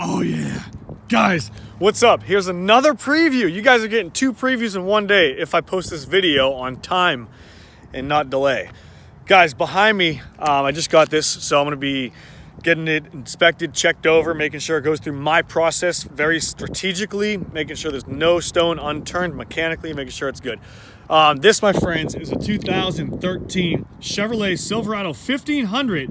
Oh yeah. Guys, what's up? Here's another preview. You guys are getting 2 previews in one day if I post this video on time and not delay. Guys, behind me, I just got this, so I'm gonna be getting it inspected, checked over, making sure it goes through my process very strategically, making sure there's no stone unturned mechanically, making sure it's good. This, my friends, is a 2013 Chevrolet Silverado 1500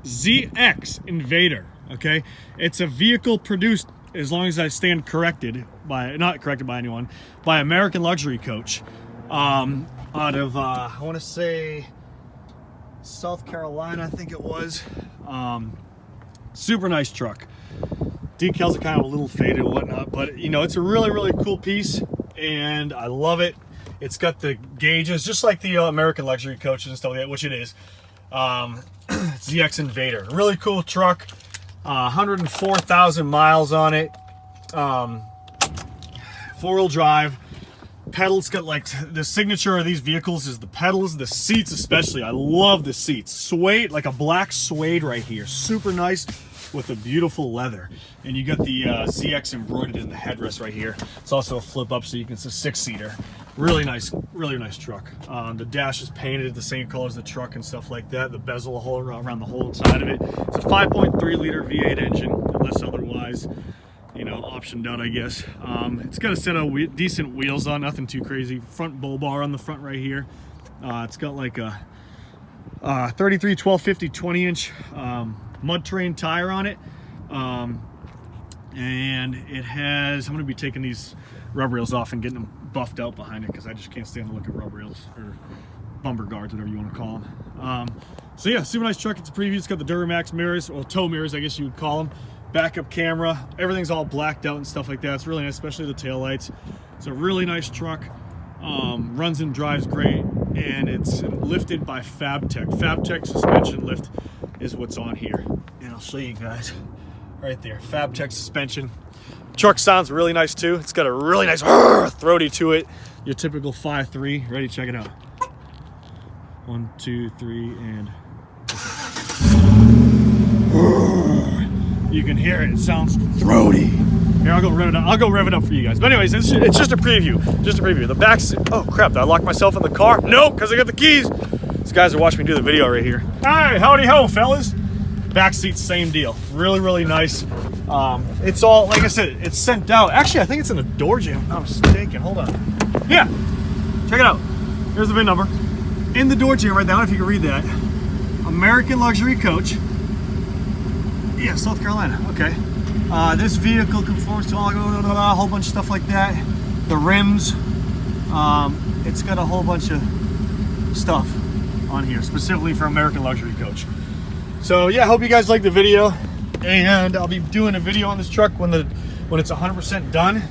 ZX Invader. Okay, it's a vehicle produced, as long as I stand corrected by, not corrected by anyone, by American Luxury Coach, out of I want to say South Carolina, I think it was. Super nice truck. Decals are kind of a little faded and whatnot, but you know, it's a really cool piece, and I love it. It's got the gauges just like the American Luxury Coaches and stuff like that, which it is. ZX Invader, really cool truck. 104,000 miles on it. 4-wheel drive. Pedals, got like the signature of these vehicles is the pedals, the seats especially. I love the seats. Suede, like a black suede right here. Super nice with a beautiful leather. And you got the ZX embroidered in the headrest right here. It's also a flip up, so you can, it's a 6-seater. Really nice truck. The dash is painted the same color as the truck and stuff like that. The bezel hole around the whole side of it. It's a 5.3 liter V8 engine, unless otherwise, you know, optioned out, I guess. It's got a set of decent wheels on, nothing too crazy. Front bull bar on the front right here. It's got like a 33 1250 20-inch mud terrain tire on it. And it has, I'm going to be taking these rub rails off and getting them buffed out behind it because I just can't stand the look of rub rails, or bumper guards, whatever you want to call them. So yeah, super nice truck. It's a preview. It's got the Duramax mirrors, or tow mirrors, I guess you would call them. Backup camera. Everything's all blacked out and stuff like that. It's really nice, especially the taillights. It's a really nice truck. Runs and drives great, and it's lifted by Fabtech. Fabtech suspension lift is what's on here, and I'll show you guys right there. Fabtech suspension. Truck sounds really nice too. It's got a really nice throaty to it. Your typical 5.3. Ready? Check it out. 1, 2, 3, and you can hear it. It sounds throaty. Here, I'll go rev it up. I'll go rev it up for you guys. But anyways, it's just a preview. Just a preview. The backseat. Oh crap! Did I lock myself in the car? No, because I got the keys. These guys are watching me do the video right here. Hi, howdy ho, fellas. Backseat, same deal. Really nice. It's all, like I said, it's sent out. Actually, I think it's in the door jam. I'm mistaken. Hold on. Yeah, check it out. Here's the VIN number. In the door jam right now, if you can read that. American Luxury Coach. Yeah, South Carolina. Okay. This vehicle conforms to a whole bunch of stuff like that. The rims. It's got a whole bunch of stuff on here, specifically for American Luxury Coach. So yeah, I hope you guys like the video, and I'll be doing a video on this truck when it's 100% done.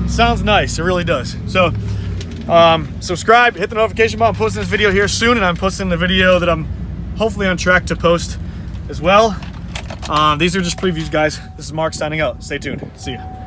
Sounds nice, it really does. So subscribe, hit the notification button. I'm posting this video here soon, and I'm posting the video that I'm hopefully on track to post as well. These are just previews, guys. This is Mark signing out. Stay tuned. See ya.